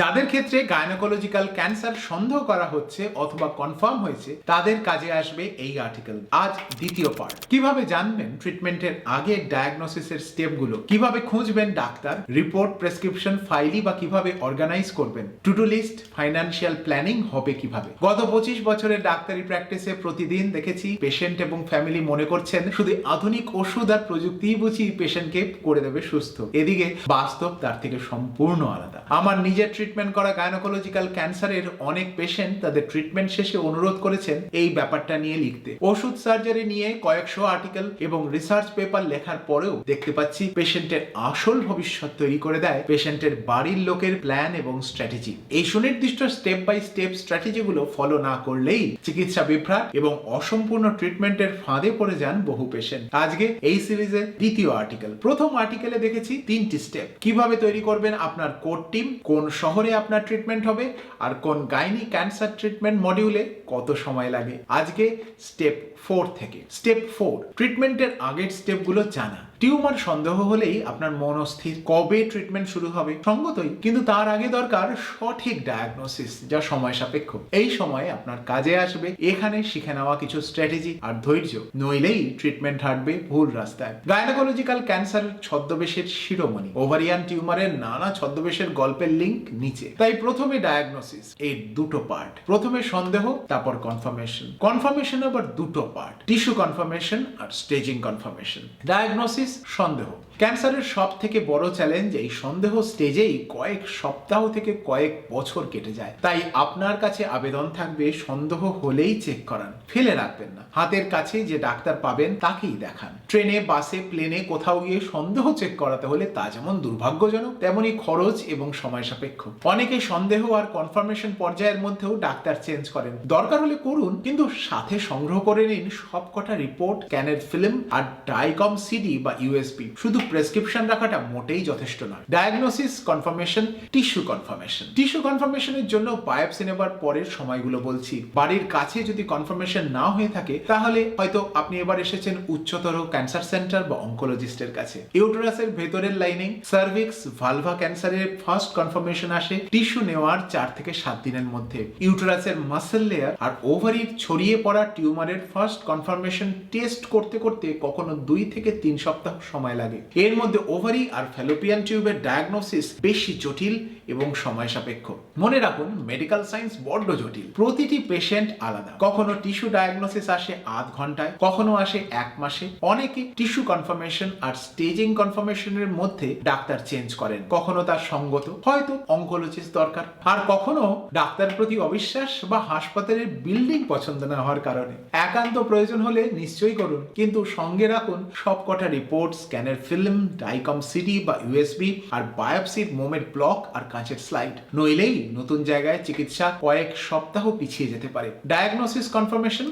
যাদের ক্ষেত্রে gynaecological cancer সন্দেহ করা হচ্ছে অথবা কনফার্ম হয়েছে তাদের কাজে আসবে এই আর্টিকেল। আজ দ্বিতীয় পার্ট। কিভাবে জানবেন ট্রিটমেন্টের আগে ডায়াগনোসিসের স্টেপগুলো, কিভাবে খুঁজবেন ডাক্তার, রিপোর্ট, প্রেসক্রিপশন ফাইলই বা কিভাবে অর্গানাইজ করবেন, to do list, financial planning হবে কিভাবে। গত 25 বছরের ডাক্তারি প্র্যাকটিসে প্রতিদিন দেখেছি পেশেন্ট এবং ফ্যামিলি মনে করছেন শুধু আধুনিক ওষুধ আর প্রযুক্তিই বুঝি পেশেন্টকে করে দেবে সুস্থ। এদিকে বাস্তব তার থেকে সম্পূর্ণ আলাদা। আমার নিজের ট্রিটমেন্ট করা গাইনোকোলজিক্যাল ক্যান্সারের অনেক পেশেন্ট তাদের ট্রিটমেন্ট শেষে অনুরোধ করেছেন এই ব্যাপারটা নিয়ে লিখতে। ওষুধ সার্জারি নিয়ে কয়েকশো আর্টিকেল এবং রিসার্চ পেপার লেখার পরেও দেখতে পাচ্ছি পেশেন্টের আসল ভবিষ্যৎ তৈরি করে দেয় পেশেন্টের বাড়ির লোকের প্ল্যান এবং স্ট্র্যাটেজি। এই সুনির্দিষ্ট স্টেপ বাই স্টেপ স্ট্র্যাটেজিগুলো ফলো না করলেই চিকিৎসা বিভ্রাট এবং অসম্পূর্ণ ট্রিটমেন্টের ফাঁদে পড়ে যান বহু পেশেন্ট। আজকে এই সিরিজের দ্বিতীয় আর্টিকেল। প্রথম আর্টিকেলে দেখেছি 3টি স্টেপ। কিভাবে তৈরি করবেন আপনার কোর টিম, কোন শহরে আপনার ট্রিটমেন্ট হবে, আর কোন গাইনি ক্যান্সার ট্রিটমেন্ট মডিউলে কত সময় লাগে। আজকে স্টেপ 4 থেকে। স্টেপ 4, ট্রিটমেন্টের আগের স্টেপগুলো জানা। টিউমার সন্দেহ হলেই আপনার মন অস্থির, কবে ট্রিটমেন্ট শুরু হবে সঙ্গতই, কিন্তু তার আগে দরকার সঠিক ডায়াগনোসিস, যা সময় সাপেক্ষ। এই সময়ে আপনার কাজে আসবে এখানে শিখে নেওয়া কিছু স্ট্র্যাটেজি আর ধৈর্য, নইলেই ট্রিটমেন্ট হাঁটবে ভুল রাস্তায়। গাইনোকোলজিক্যাল ক্যান্সারের ছদ্মবেশের শিরোমণি, ওভারিয়ান টিউমারের নানা ছদ্মবেশের গল্পের লিংক নিচে। তাই প্রথমে ডায়াগনোসিস, এর দুটো পার্ট। প্রথমে সন্দেহ, তারপর কনফার্মেশন। কনফার্মেশন আবার দুটো পার্ট, টিস্যু কনফার্মেশন আর স্টেজিং কনফার্মেশন। ডায়াগনোসিস, সন্দেহ। ক্যান্সারের সব থেকে বড় চ্যালেঞ্জ এই সন্দেহ স্টেজেই কয়েক সপ্তাহ থেকে কয়েক বছর কেটে যায়। তাই আপনার কাছে আবেদন থাকবে সন্দেহ হলেই চেক করান, ফেলে রাখবেন না। হাতের কাছে যে ডাক্তার পাবেন তাকেই দেখান। ট্রেনে, বাসে, প্লেনে কোথাও গিয়ে সন্দেহ চেক করাতে হলে তা যেমন দুর্ভাগ্যজনক তেমনি খরচ এবং সময় সাপেক্ষ। অনেকে সন্দেহ আর কনফার্মেশন পর্যায়ের মধ্যেও ডাক্তার চেঞ্জ করেন। দরকার হলে করুন, কিন্তু সাথে সংগ্রহ করে নিন সবকটা রিপোর্ট, স্ক্যানের ফিল্ম আর ডাইকম সিডি বা ইউএসবি। শুধু প্রেসক্রিপশন রাখাটা মোটেই যথেষ্ট নয়। Diagnosis, confirmation, tissue confirmation. Tissue কনফার্মেশনের জন্য বায়োপসি নেবার পরের সময়গুলো বলছি। বাড়ির কাছে যদি কনফার্মেশন না হয়ে থাকে তাহলে হয়তো আপনি এবার এসেছেন উচ্চতর ক্যান্সার সেন্টার বা অনকোলজিস্টের কাছে। ইউটেরাসের ভেতরের লাইনিং, সার্ভিক্স, ভালভা ক্যান্সারের ফার্স্ট কনফার্মেশন আসে টিস্যু নেওয়ার 4 থেকে 7 দিনের মধ্যে। ইউটেরাসের মাসেল লেয়ার আর ওভারির ছড়িয়ে পড়া টিউমারের ফার্স্ট কনফার্মেশন টেস্ট করতে করতে কখনো 2 থেকে 3 সপ্তাহ সময় লাগে। এর মধ্যে ওভারি আর ফ্যালোপিয়ান টিউবের ডায়াগনোসিস বেশি জটিল এবং সময় সাপেক্ষ। মনে রাখুন, মেডিকেল সায়েন্স বড্ড জটিল, প্রতিটি পেশেন্ট আলাদা। কখনো টিস্যু ডায়াগনোসিস আসে আধ ঘন্টায়, কখনো আসে 1 মাসে। অনেকে টিস্যু কনফার্মেশন আর স্টেজিং কনফার্মেশনের মধ্যে ডাক্তার চেঞ্জ করেন। কখনো তার সঙ্গত, হয়তো অনকোলজিস্ট দরকার, আর কখনো ডাক্তারের প্রতি অবিশ্বাস বা হাসপাতালের বিল্ডিং পছন্দ না হওয়ার কারণে। একান্ত প্রয়োজন হলে নিশ্চয়ই করুন, কিন্তু সঙ্গে রাখুন সবকটা রিপোর্ট, স্ক্যানের ফিল্ম, ডাইকম সিডি বা ইউএসবি আর বায়োপসির মোমের ব্লক আর কাঁচের স্লাইড। নইলেই নতুন জায়গায় চিকিৎসা কয়েক সপ্তাহ পিছিয়ে যেতে পারে। Diagnosis, confirmation,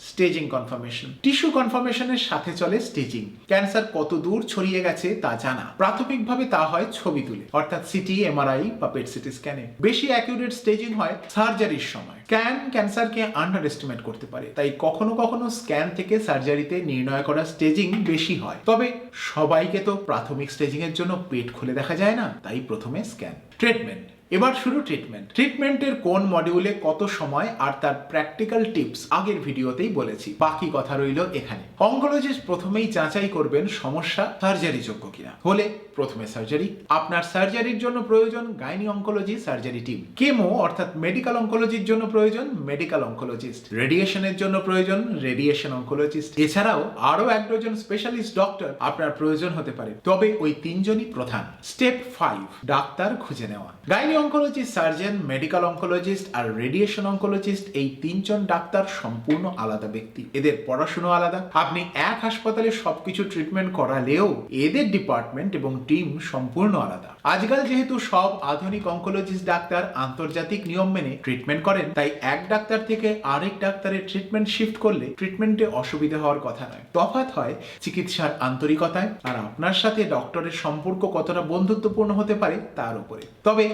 staging confirmation. Tissue কনফার্মেশনের সাথে চলে স্টেজিং। ক্যান্সার কত দূর ছড়িয়ে গেছে তা জানা। প্রাথমিকভাবে তা হয় ছবি তুলে, অর্থাৎ সিটি, এমআরআই বা পেট সিটি স্ক্যানে। বেশি অ্যাকিউরেট স্টেজিং হয় সার্জারির সময়। স্ক্যান ক্যান্সারকে আন্ডার এস্টিমেট করতে পারে, তাই কখনো কখনো স্ক্যান থেকে সার্জারিতে নির্ণয় করা স্টেজিং বেশি হয়। তবে সবাইকে তো প্রাথমিক স্টেজিং এর জন্য পেট খুলে দেখা যায় না, তাই প্রথমে স্ক্যান। ট্রিটমেন্ট। এবার শুরু ট্রিটমেন্ট। ট্রিটমেন্টের কোন মডিউলে কত সময় আর তার প্র্যাকটিক্যাল টিপস আগের ভিডিওতেই বলেছি, বাকি কথা রইল এখানে। অনকোলজিস্ট প্রথমেই যাচাই করবেন সমস্যা সার্জারি যোগ্য কিনা। হলে প্রথমে সার্জারি। আপনার সার্জারির জন্য প্রয়োজন gynae oncology surgery team. Chemo অর্থাৎ মেডিকেল অনকোলজির জন্য প্রয়োজন মেডিকেল অনকোলজিস্ট। রেডিয়েশনের জন্য প্রয়োজন রেডিয়েশন অনকোলজিস্ট। এছাড়াও আরো 1 ডজন স্পেশালিস্ট ডক্টর আপনার প্রয়োজন হতে পারে, তবে ওই 3 জনই প্রধান। স্টেপ 5, ডাক্তার খুঁজে নেওয়া। Gynae oncologist, surgeon, medical oncologist আর রেডিয়েশন অনকোলজিস্ট, এই 3 জন ডাক্তার সম্পূর্ণ আলাদা ব্যক্তি। এদের পড়াশোনা আলাদা। আপনি এক হাসপাতালে সবকিছু ট্রিটমেন্ট করালেও এদের ডিপার্টমেন্ট এবং টিম সম্পূর্ণ আলাদা। আজকাল যেহেতু সব আধুনিক অনকোলজিস্ট ডাক্তার আন্তর্জাতিক নিয়ম মেনে ট্রিটমেন্ট করেন, তাই এক ডাক্তার থেকে আরেক ডাক্তারের ট্রিটমেন্ট শিফট করলে ট্রিটমেন্টে অসুবিধা হওয়ার কথা নয়। তফাৎ হয় চিকিৎসার আন্তরিকতায় আর আপনার সাথে ডক্টরের সম্পর্ক কতটা বন্ধুত্বপূর্ণ হতে পারে তার উপরে। তবে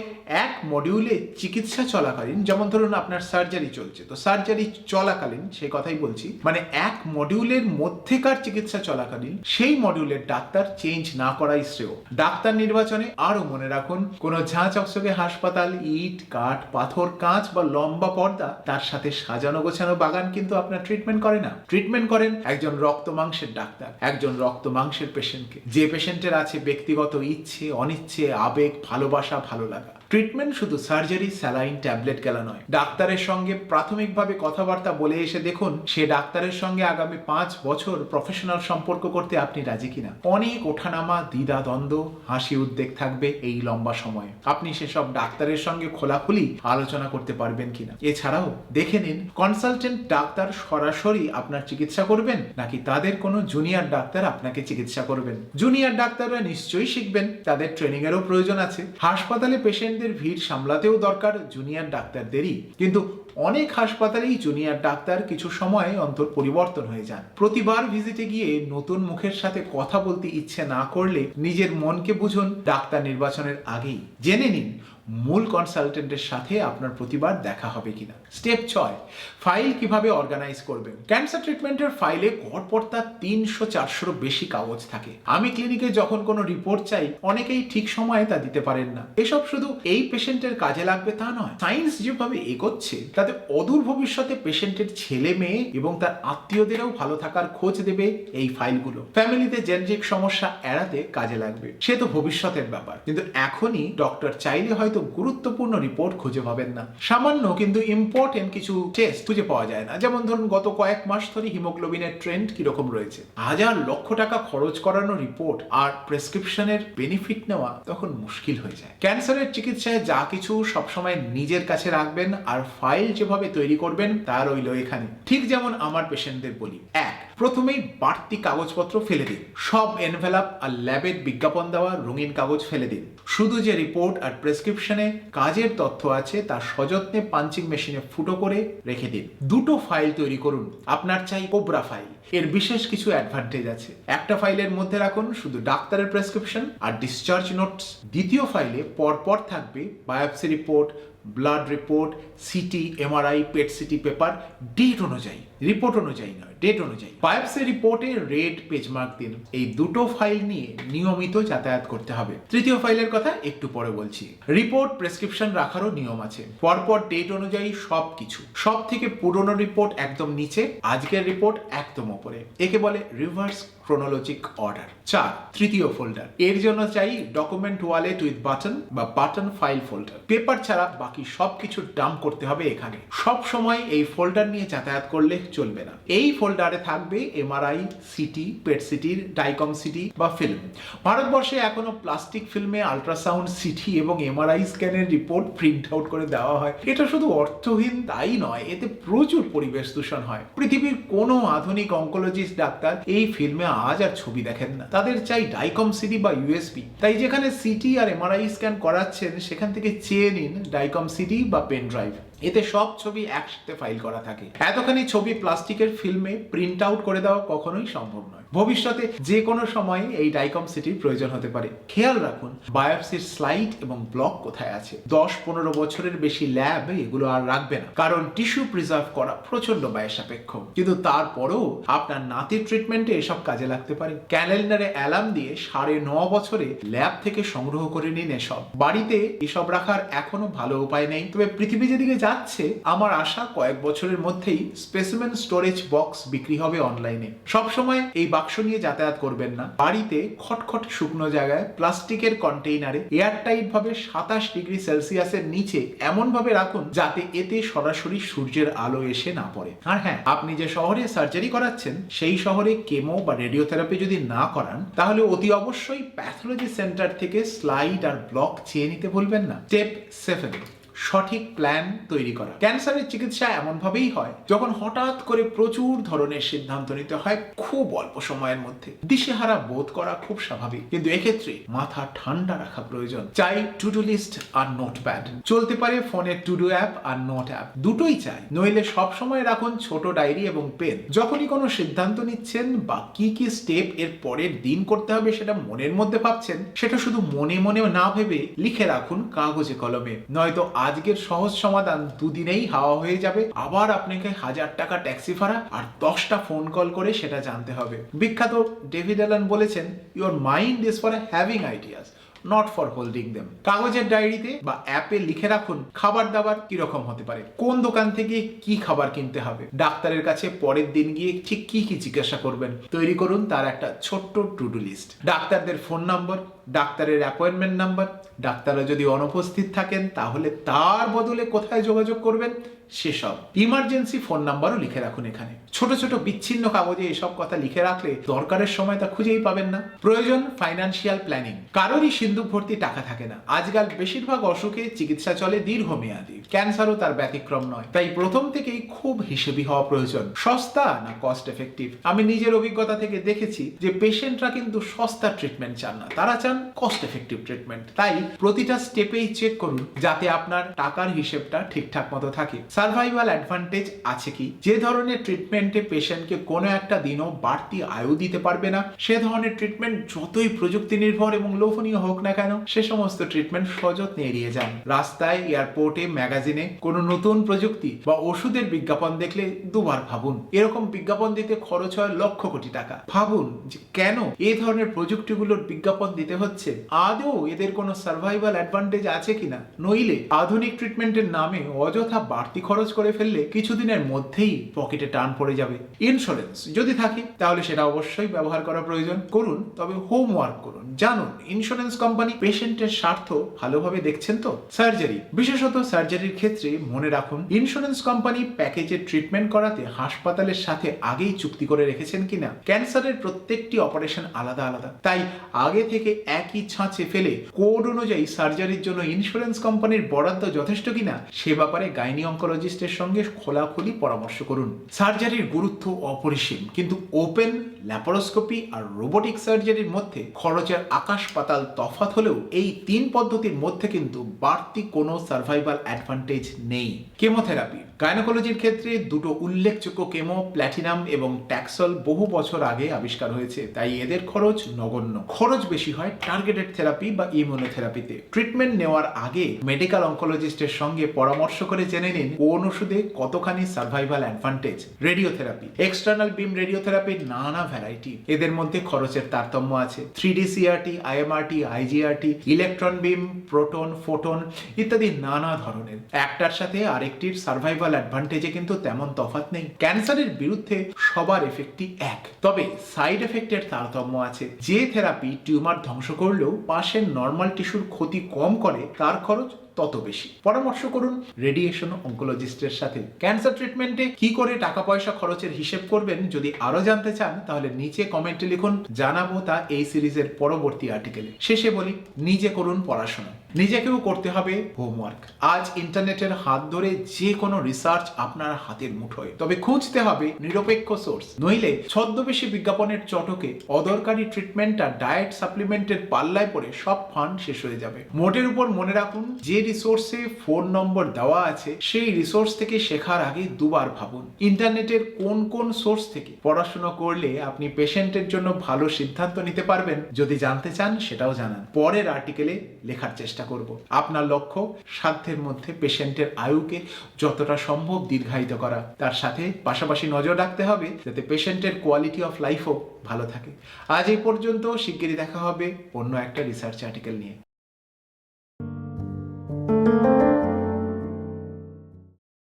এক মডিউলে চিকিৎসা চলাকালীন, যেমন ধরুন আপনার সার্জারি চলছে, তো সার্জারি চলাকালীন সেই কথাই বলছি, মানে এক মডিউলের মধ্যেকার চিকিৎসা চলাকালীন সেই মডিউলের ডাক্তার চেঞ্জ না করাই শ্রেয়। ডাক্তার নির্বাচনে আরো মনে রাখুন, কোনো ঝাঁ চকচকে হাসপাতাল, ইট, কাঠ, পাথর, কাঁচ বা লম্বা পর্দা তার সাথে সাজানো গোছানো বাগান কিন্তু আপনার ট্রিটমেন্ট করে না। ট্রিটমেন্ট করেন একজন রক্ত মাংসের ডাক্তার, একজন রক্ত মাংসের পেশেন্টকে, যে পেশেন্টের আছে ব্যক্তিগত ইচ্ছে, অনিচ্ছে, আবেগ, ভালোবাসা, ভালো লাগা। ট্রিটমেন্ট শুধু সার্জারি, স্যালাইন, ট্যাবলেট গেলা নয়। ডাক্তারের সঙ্গে প্রাথমিকভাবে কথাবার্তা বলে এসে দেখুন সে ডাক্তারের সঙ্গে আগামী 5 বছর প্রফেশনাল সম্পর্ক করতে আপনি রাজি কিনা। অনেক ওঠানামা, দ্বিধা দ্বন্দ্ব, হাসি উদ্বেগ থাকবে এই লম্বা সময়ে। আপনি সেসব ডাক্তারের সঙ্গে খোলাখুলি আলোচনা করতে পারবেন কিনা। এছাড়াও দেখে নিন কনসালটেন্ট ডাক্তার সরাসরি আপনার চিকিৎসা করবেন নাকি তাদের কোনো জুনিয়র ডাক্তার আপনাকে চিকিৎসা করবেন। জুনিয়র ডাক্তাররা নিশ্চয়ই শিখবেন, তাদের ট্রেনিং এরও প্রয়োজন আছে। হাসপাতালে পেশেন্টদের ভিড় সামলাতেও দরকার জুনিয়র ডাক্তারদেরই, কিন্তু অনেক হাসপাতালেই জুনিয়র ডাক্তার কিছু সময় অন্তর পরিবর্তন হয়ে যান। প্রতিবার ভিজিটে গিয়ে নতুন মুখের সাথে কথা বলতে ইচ্ছে না করলে নিজের মনকে বুঝুন ডাক্তার নির্বাচনের আগেই। জেনে নিন মূল কনসালটেন্টের সাথে আপনার প্রতিবার দেখা হবে কিনা। স্টেপ 6, ফাইল কিভাবে অর্গানাইজ করবেন। ক্যান্সার ট্রিটমেন্টের ফাইলে গড়পড়তা 300-400 বেশি কাগজ থাকে। আমি ক্লিনিকে যখন কোনো রিপোর্ট চাই অনেকেই ঠিক সময়ে তা দিতে পারেন না। এসব শুধু এই পেশেন্টের কাজে লাগবে তা নয়, সায়েন্স যেভাবে এগোচ্ছে তাতে অদূর ভবিষ্যতে পেশেন্টের ছেলে মেয়ে এবং তার আত্মীয়দেরও ভালো থাকার খোঁজ দেবে এই ফাইলগুলো। ফ্যামিলিতে জেনেটিক সমস্যা এড়াতে কাজে লাগবে, সে তো ভবিষ্যতের ব্যাপার, কিন্তু এখনই ডক্টর চাইলে হয়তো গুরুত্বপূর্ণ রিপোর্ট খুঁজে পাবেন না। সামান্য কিন্তু ইম্পর্টেন্ট কিছু টেস্ট খুঁজে পাওয়া যায় না, যেমন ধরুন গত কয়েক মাস ধরে হিমোগ্লোবিনের ট্রেন্ড কিরকম রয়েছে। হাজার লক্ষ টাকা খরচ করানো রিপোর্ট আর প্রেসক্রিপশনের বেনিফিট নেওয়া তখন মুশকিল হয়ে যায়। ক্যান্সারের চিকিৎসায় যা কিছু সবসময় নিজের কাছে রাখবেন আর ফাইল যেভাবে তৈরি করবেন তা রইল এখানে। ঠিক যেমন আমার পেশেন্টদের বলি, 1, প্রথমেই বাড়তি কাগজপত্র ফেলে দিন। সব এনভেলপ আর ল্যাবের বিজ্ঞাপন দেওয়া রঙিন কাগজ ফেলে দিন। শুধু যে রিপোর্ট আর প্রেসক্রিপশনে কাজের তথ্য আছে তা সযত্নে পাঞ্চিং মেশিনে ফুটো করে রেখে দিন। 2টো ফাইল তৈরি করুন। আপনার চাই কোবরা ফাইল। এর বিশেষ কিছু অ্যাডভান্টেজ আছে। একটা ফাইলের মধ্যে রাখুন শুধু ডাক্তারের প্রেসক্রিপশন আর ডিসচার্জ নোটস। দ্বিতীয় ফাইলে পরপর থাকবে biopsy report, blood report, CT, MRI, PET CT paper, date অনুযায়ী, রিপোর্ট অনুযায়ী নয়, ডেট অনুযায়ী। বায়োপসি রিপোর্টে রেড পেজ মার্ক দিন। এই 2টো ফাইল নিয়ে নিয়মিত যাতায়াত করতে হবে। তৃতীয় ফাইলের কথা একটু পরে বলছি। রিপোর্ট, প্রেসক্রিপশন রাখারও নিয়ম আছে। পরপর ডেট অনুযায়ী সবকিছু। সব থেকে পুরনো রিপোর্ট একদম নিচে, আজকের রিপোর্ট একদম উপরে। একে বলে রিভার্স ক্রোনোলজিক অর্ডার। 4, তৃতীয় ফোল্ডার। এর জন্য চাই ডকুমেন্ট ওয়ালেট উইথ বাটন বা বাটন ফাইল ফোল্ডার। পেপার ছাড়া বাকি সবকিছু ডাম্প করতে হবে এখানে। সব সময় এই ফোল্ডার নিয়ে যাতায়াত করলে চলবে না। এই ফোল্ডারে থাকবে এমআরআই, সিটি, পেট সিটির ডাইকম সিটি বা ফিল্ম। ভারতবর্ষে এখনো প্লাস্টিক ফিল্মে আল্ট্রাসাউন্ড, সিটি এবং এমআরআই স্ক্যানের রিপোর্ট প্রিন্ট আউট করে দেওয়া হয়। এটা শুধু অর্থহীন তাই নয়, এতে প্রচুর পরিবেশ দূষণ হয়। পৃথিবীর কোনো আধুনিক অঙ্কোলজিস্ট ডাক্তার এই ফিল্মে আজ আর ছবি দেখেন না। তাদের চাই ডাইকম সিডি বা ইউএসবি। তাই যেখানে সিটি আর এমআরআই স্ক্যান করাচ্ছেন সেখান থেকে চেয়ে নিন ডাইকম সিডি বা পেন ড্রাইভ। এতে সব ছবি একসাথে ফাইল করা থাকে। এতখানি ছবি প্লাস্টিকের ফিল্মে প্রিন্ট আউট করে দেওয়া কখনোই সম্ভব নয়। ভবিষ্যতে যে কোনো সময় এই ডাইকম সিটির প্রয়োজন হতে পারে। খেয়াল রাখুন বায়োপসির স্লাইড এবং ব্লক কোথায় আছে। 10-15 বছরের বেশি ল্যাব এগুলো আর রাখবে না, কারণ টিস্যু প্রিজার্ভ করা প্রচন্ড ব্যয় সাপেক্ষ। কিন্তু তারপরেও আপনার নাতির ট্রিটমেন্টে এসব কাজে লাগতে পারে। ক্যালেন্ডারে অ্যালার্ম দিয়ে 9.5 বছরে ল্যাব থেকে সংগ্রহ করে নিন এসব। বাড়িতে এসব রাখার এখনো ভালো উপায় নেই, তবে পৃথিবী যেদিকে যাচ্ছে আমার আশা কয়েক বছরের মধ্যেই স্পেসিমেন স্টোরেজ বক্স বিক্রি হবে অনলাইনে। সবসময় এই বাক্স নিয়ে যাতায়াত করবেন না। বাড়িতে খটখট শুকনো জায়গায় প্লাস্টিকের কন্টেইনারে এয়ারটাইট ভাবে 27 ডিগ্রি সেলসিয়াসের নিচে এমন ভাবে রাখুন যাতে এতে সরাসরি সূর্যের আলো এসে না পড়ে। আর হ্যাঁ, আপনি যে শহরে সার্জারি করাচ্ছেন সেই শহরে কেমো বা রেডিওথেরাপি যদি না করান তাহলে অতি অবশ্যই প্যাথোলজি সেন্টার থেকে স্লাইড আর ব্লক চেয়ে নিতে ভুলবেন না। স্টেপ 7, সঠিক প্ল্যান তৈরি করা। ক্যান্সারের চিকিৎসা এমনভাবেই হয় যখন হঠাৎ করে প্রচুর ধরনের সিদ্ধান্ত নিতে হয় খুব অল্প সময়ের মধ্যে। দিশেহারা বোধ করা খুব স্বাভাবিক, কিন্তু এক্ষেত্রে মাথা ঠান্ডা রাখা প্রয়োজন। চাই টু ডু লিস্ট আর নোটপ্যাড, চলতে পারে ফোনের টু ডু অ্যাপ আর নোট অ্যাপ, দুটোই চাই। নইলে সবসময় রাখুন ছোট ডায়েরি এবং পেন। যখনই কোনো সিদ্ধান্ত নিচ্ছেন বা কি কি স্টেপ এর পরের দিন করতে হবে সেটা মনের মধ্যে ভাবছেন, সেটা শুধু মনে মনে না ভেবে লিখে রাখুন কাগজে কলমে। নয়তো আজকের সহজ সমাধান দুদিনেই হাওয়া হয়ে যাবে। আবার আপনাকে 1000 টাকা ট্যাক্সি ভাড়া আর 10টা ফোন কল করে সেটা জানতে হবে। বিখ্যাত ডেভিড অ্যালান বলেছেন, your mind is for having ideas, not for holding them. কাগজের ডায়েরিতে বা অ্যাপে লিখে রাখুন খাবার দাবার কিরকম হতে পারে, কোন দোকান থেকে কি খাবার কিনতে হবে, ডাক্তারের কাছে পরের দিন গিয়ে ঠিক কি কি জিজ্ঞাসা করবেন। তৈরি করুন তার একটা ছোট্ট টু ডু লিস্ট। ডাক্তারদের ফোন নম্বর, ডাক্তারের অ্যাপয়েন্টমেন্ট নাম্বার, ডাক্তাররা যদি অনুপস্থিত থাকেন তাহলে তার বদলে কোথায় যোগাযোগ করবেন সেসব। ইমার্জেন্সি ফোন নাম্বারও লিখে রাখুন এখানে। ছোট ছোট বিচ্ছিন্ন কাগজে এসব কথা লিখে রাখলে দরকারের সময় তা খুঁজেই পাবেন না। প্রয়োজন ফাইন্যান্সিয়াল প্ল্যানিং। কারোরই সিন্ধুক ভর্তি টাকা থাকে না। আজকাল বেশিরভাগ অসুখে চিকিৎসা চলে দীর্ঘমেয়াদী, ক্যান্সারও তার ব্যতিক্রম নয়। তাই প্রথম থেকেই খুব হিসেবি হওয়া প্রয়োজন। সস্তা না কস্ট এফেক্টিভ। আমি নিজের অভিজ্ঞতা থেকে দেখেছি যে পেশেন্টরা কিন্তু সস্তা ট্রিটমেন্ট চান না, তারা চান কস্ট এফেক্টিভ ট্রিটমেন্ট। তাই প্রতিটা স্টেপেই চেক করুন যাতে আপনার টাকার হিসেবটা ঠিকঠাক মতো থাকে। সার্ভাইভাল অ্যাডভান্টেজ আছে কি? যে ধরনের ট্রিটমেন্টে পেশেন্টকে কোনো একটা দিনও বাড়তি আয়ু দিতে পারবে না, সে ধরনের ট্রিটমেন্ট যতই প্রযুক্তি নির্ভর এবং লোভনীয় হোক না কেন, সে সমস্ত ট্রিটমেন্ট সযত্নে এড়িয়ে যান। রাস্তায়, এয়ারপোর্টে, ম্যাগাজিনে কোনো নতুন প্রযুক্তি বা ওষুধের বিজ্ঞাপন দেখলে দুবার ভাবুন। এরকম বিজ্ঞাপন দিতে খরচ হয় লক্ষ কোটি টাকা। ভাবুন যে কেন এই ধরনের প্রযুক্তিগুলোর বিজ্ঞাপন দিতে হচ্ছে, আদৌ এদের কোনো সার্ভাইভাল অ্যাডভান্টেজ আছে কিনা। নইলে আধুনিক ট্রিটমেন্টের নামে অযথা বাড়তি খরচ করে ফেললে কিছুদিনের মধ্যেই পকেটে টান পড়ে যাবে। ইন্স্যুরেন্স যদি থাকে তাহলে সেটা অবশ্যই ব্যবহার করা প্রয়োজন। করুন, তবে হোমওয়ার্ক করুন। জানুন ইন্স্যুরেন্স কোম্পানি পেশেন্টের স্বার্থ ভালোভাবে দেখছেন তো। সার্জারি, বিশেষত সার্জারির ক্ষেত্রে মনে রাখুন ইন্স্যুরেন্স কোম্পানি প্যাকেজের ট্রিটমেন্ট করাতে হাসপাতালের সাথে আগেই চুক্তি করে রেখেছেন কিনা। ক্যান্সারের প্রত্যেকটি অপারেশন আলাদা আলাদা, তাই আগে থেকে একই ছাঁচে ফেলে কোড অনুযায়ী সার্জারির জন্য ইন্স্যুরেন্স কোম্পানির বরাদ্দ যথেষ্ট কিনা সে ব্যাপারে গাইনি অনকোলজিস্টের সঙ্গে খোলাখুলি পরামর্শ করুন। সার্জারির গুরুত্ব অপরিসীম, কিন্তু ওপেন, ল্যাপারোস্কোপি আর রোবোটিক সার্জারির মধ্যে খরচের আকাশ পাতাল তফাৎ হলেও এই 3 পদ্ধতির মধ্যে কিন্তু বাড়তি কোনো সার্ভাইভাল অ্যাডভান্টেজ নেই। কেমোথেরাপি, গাইনোকোলজির ক্ষেত্রে দুটো উল্লেখযোগ্য কেমো, প্ল্যাটিনাম এবং ট্যাক্সল বহু বছর আগে আবিষ্কার হয়েছে, তাই এদের খরচ নগণ্য। খরচ বেশি হয় টার্গেটেড থেরাপি বা ইমিউনোথেরাপিতে। ট্রিটমেন্ট নেওয়ার আগে মেডিকেল অনকোলজিস্টের সঙ্গে পরামর্শ করে জেনে নিন কোন ওষুধে কতখানি সার্ভাইভাল অ্যাডভান্টেজ। রেডিওথেরাপি, এক্সটার্নাল বিম রেডিওথেরাপির নানা ভ্যারাইটি, এদের মধ্যে খরচের তারতম্য আছে। 3D CRT, IMRT, IGRT, electron beam, proton, photon ইত্যাদি নানা ধরনের। একটার সাথে আরেকটির সার্ভাইভাল অ্যাডভান্টেজে কিন্তু তেমন তফাৎ নেই। ক্যান্সারের বিরুদ্ধে সবার এফেক্টই এক, তবে সাইড এফেক্টের তারতম্য আছে। যে থেরাপি টিউমার ধ্বংস করলেও পাশের নর্মাল টিস্যুর ক্ষতি কম করে, তার খরচ তত বেশি। পরামর্শ করুন রেডিয়েশন অনকোলজিস্টের সাথে। ক্যান্সার ট্রিটমেন্টে কি করে টাকা পয়সা খরচের হিসেব করবেন যদি আরো জানতে চান তাহলে নিচে কমেন্টে লিখুন, জানাবো তা এই সিরিজের পরবর্তী আর্টিকেলে। শেষে বলি, নিজে করুন পড়াশোনা, নিজেকেও করতে হবে হোমওয়ার্ক। আজ ইন্টারনেটের হাত ধরে যে কোনো রিসার্চ আপনার হাতের মুঠোয়, তবে খুঁজতে হবে নিরপেক্ষ সোর্স। নইলে ছদ্মবেশী বিজ্ঞাপনের চটকে অদরকারি ট্রিটমেন্ট আর ডায়েট সাপ্লিমেন্টের পাল্লায় পড়ে সব ফান্ড শেষ হয়ে যাবে। মোটের উপর মনে রাখুন, যে রিসোর্সে ফোন নম্বর দেওয়া আছে সেই রিসোর্স থেকে শেখার আগে দুবার ভাবুন ইন্টারনেটের কোন কোন সোর্স থেকে পড়াশোনা করলে আপনি পেশেন্টের জন্য ভালো সিদ্ধান্ত নিতে পারবেন। যদি জানতে চান সেটাও জানান, পরের আর্টিকেলে লেখার চেষ্টা করব। আপনার লক্ষ্য সাধ্যের মধ্যে পেশেন্টের আয়ুকে যতটা সম্ভব দীর্ঘায়িত করা, তার সাথে পাশাপাশি নজর রাখতে হবে যাতে পেশেন্টের কোয়ালিটি অফ লাইফও ভালো থাকে। আজ এই পর্যন্ত, শিগগিরই দেখা হবে অন্য একটা রিসার্চ আর্টিকেল নিয়ে।